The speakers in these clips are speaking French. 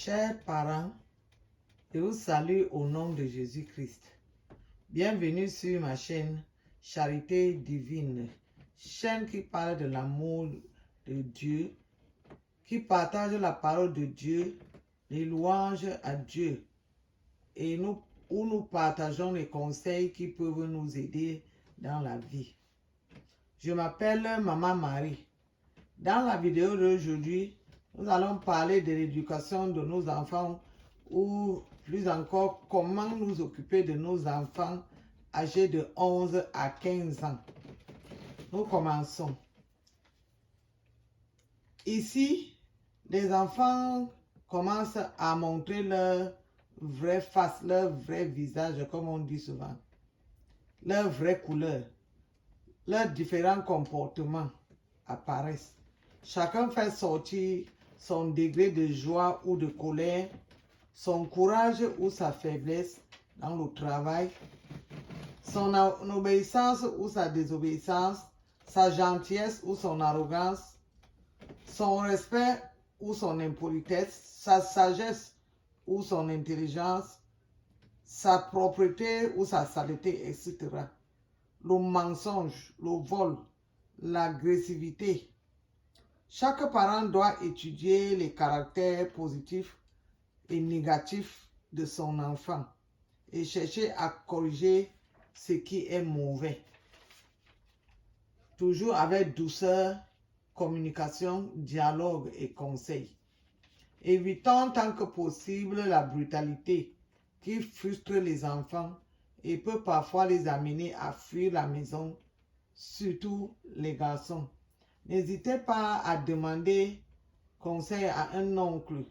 Chers parents, je vous salue au nom de Jésus-Christ. Bienvenue sur ma chaîne Charité Divine, chaîne qui parle de l'amour de Dieu, qui partage la parole de Dieu, les louanges à Dieu, et où nous partageons les conseils qui peuvent nous aider dans la vie. Je m'appelle Maman Marie. Dans la vidéo d'aujourd'hui, nous allons parler de l'éducation de nos enfants ou plus encore comment nous occuper de nos enfants âgés de 11 à 15 ans. Nous commençons. Ici, les enfants commencent à montrer leur vraie face, leur vrai visage, comme on dit souvent, leur vraie couleur, leurs différents comportements apparaissent. Chacun fait sortir son degré de joie ou de colère, son courage ou sa faiblesse dans le travail, son obéissance ou sa désobéissance, sa gentillesse ou son arrogance, son respect ou son impolitesse, sa sagesse ou son intelligence, sa propreté ou sa saleté, etc. Le mensonge, le vol, l'agressivité. Chaque parent doit étudier les caractères positifs et négatifs de son enfant et chercher à corriger ce qui est mauvais. Toujours avec douceur, communication, dialogue et conseil. Évitons tant que possible la brutalité qui frustre les enfants et peut parfois les amener à fuir la maison, surtout les garçons. N'hésitez pas à demander conseil à un oncle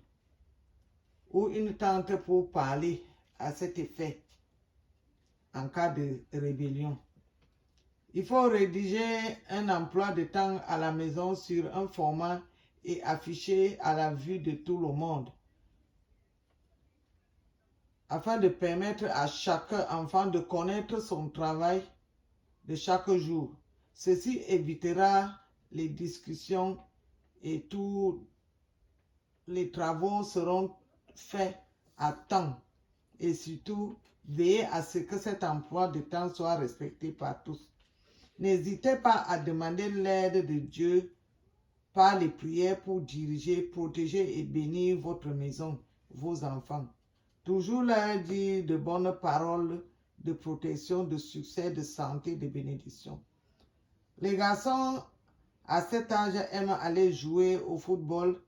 ou une tante pour parler à cet effet en cas de rébellion. Il faut rédiger un emploi de temps à la maison sur un format et afficher à la vue de tout le monde afin de permettre à chaque enfant de connaître son travail de chaque jour. Ceci évitera les discussions et tous les travaux seront faits à temps et surtout veillez à ce que cet emploi de temps soit respecté par tous. N'hésitez pas à demander l'aide de Dieu par les prières pour diriger, protéger et bénir votre maison, vos enfants. Toujours leur dire de bonnes paroles de protection, de succès, de santé, de bénédiction. Les garçons à cet âge aiment aller jouer au football.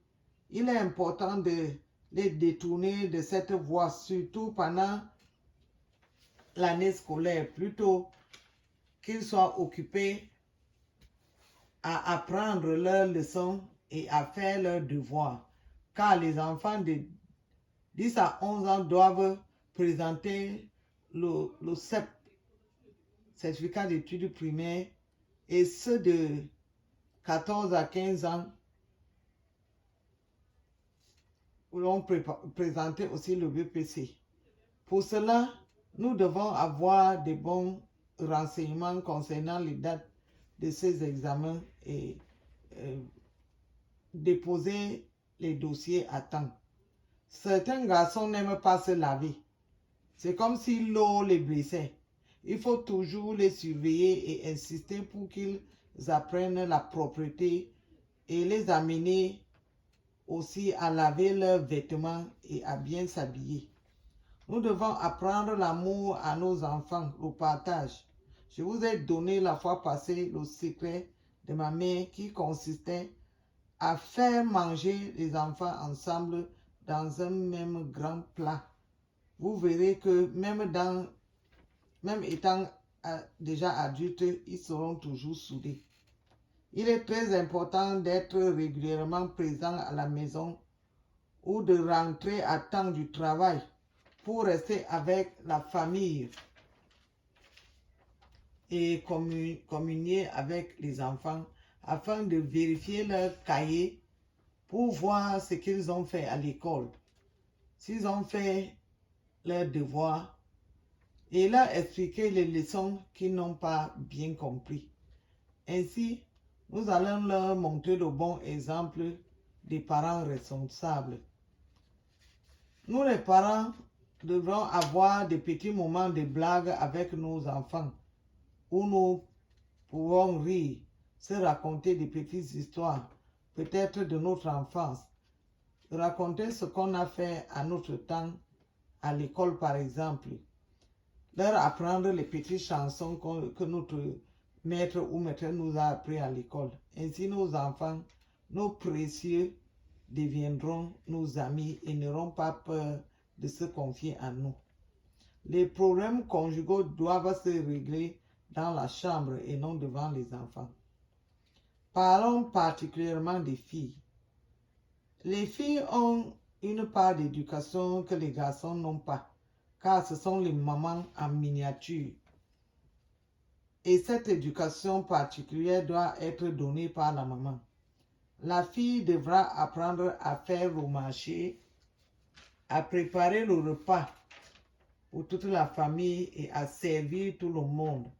Il est important de les détourner de cette voie, surtout pendant l'année scolaire, plutôt qu'ils soient occupés à apprendre leurs leçons et à faire leurs devoirs. Car les enfants de 10 à 11 ans doivent présenter le CEP, certificat d'études primaires, et ceux de 14 à 15 ans vont présenter aussi le BPC. Pour cela, nous devons avoir de bons renseignements concernant les dates de ces examens et déposer les dossiers à temps. Certains garçons n'aiment pas se laver. C'est comme si l'eau les blessait. Il faut toujours les surveiller et insister pour qu'ils apprennent la propreté et les amener aussi à laver leurs vêtements et à bien s'habiller. Nous devons apprendre l'amour à nos enfants, le partage. Je vous ai donné la fois passée le secret de ma mère qui consistait à faire manger les enfants ensemble dans un même grand plat. Vous verrez que même étant déjà adultes, ils seront toujours soudés. Il est très important d'être régulièrement présent à la maison ou de rentrer à temps du travail pour rester avec la famille et communier avec les enfants afin de vérifier leur cahier pour voir ce qu'ils ont fait à l'école, s'ils ont fait leurs devoirs et leur expliquer les leçons qu'ils n'ont pas bien compris. Ainsi, nous allons leur montrer le bon exemple des parents responsables. Nous, les parents, devrons avoir des petits moments de blague avec nos enfants où nous pouvons rire, se raconter des petites histoires, peut-être de notre enfance, raconter ce qu'on a fait à notre temps, à l'école par exemple, leur apprendre les petites chansons que notre maître ou maîtresse nous a appris à l'école. Ainsi, nos enfants, nos précieux, deviendront nos amis et n'auront pas peur de se confier à nous. Les problèmes conjugaux doivent se régler dans la chambre et non devant les enfants. Parlons particulièrement des filles. Les filles ont une part d'éducation que les garçons n'ont pas, car ce sont les mamans en miniature. Et cette éducation particulière doit être donnée par la maman. La fille devra apprendre à faire le marché, à préparer le repas pour toute la famille et à servir tout le monde.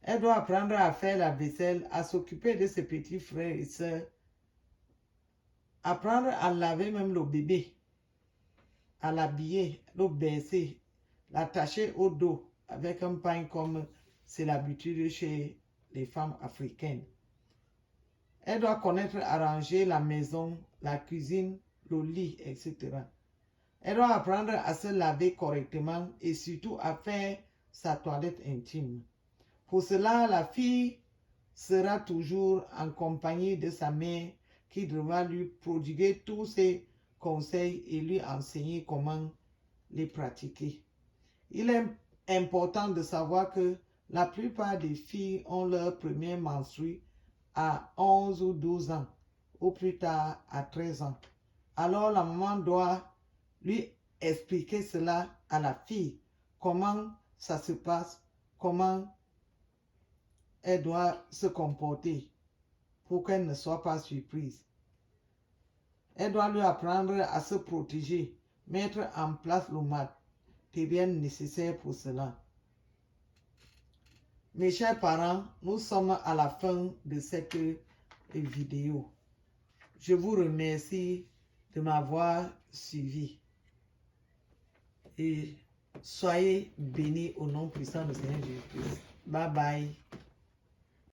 Elle doit apprendre à faire la vaisselle, à s'occuper de ses petits frères et sœurs, apprendre à laver même le bébé, à l'habiller, le baisser, l'attacher au dos avec un pain comme c'est l'habitude chez les femmes africaines. Elle doit connaître arranger la maison, la cuisine, le lit, etc. Elle doit apprendre à se laver correctement et surtout à faire sa toilette intime. Pour cela, la fille sera toujours en compagnie de sa mère qui devra lui prodiguer tous ses conseils et lui enseigner comment les pratiquer. Il est important de savoir que la plupart des filles ont leur premier menstru à 11 ou 12 ans, ou plus tard à 13 ans. Alors la maman doit lui expliquer cela à la fille, comment ça se passe, comment elle doit se comporter pour qu'elle ne soit pas surprise. Elle doit lui apprendre à se protéger, mettre en place le matériel nécessaire pour cela. Mes chers parents, nous sommes à la fin de cette vidéo. Je vous remercie de m'avoir suivi. Et soyez bénis au nom puissant du Seigneur Jésus-Christ. Bye bye.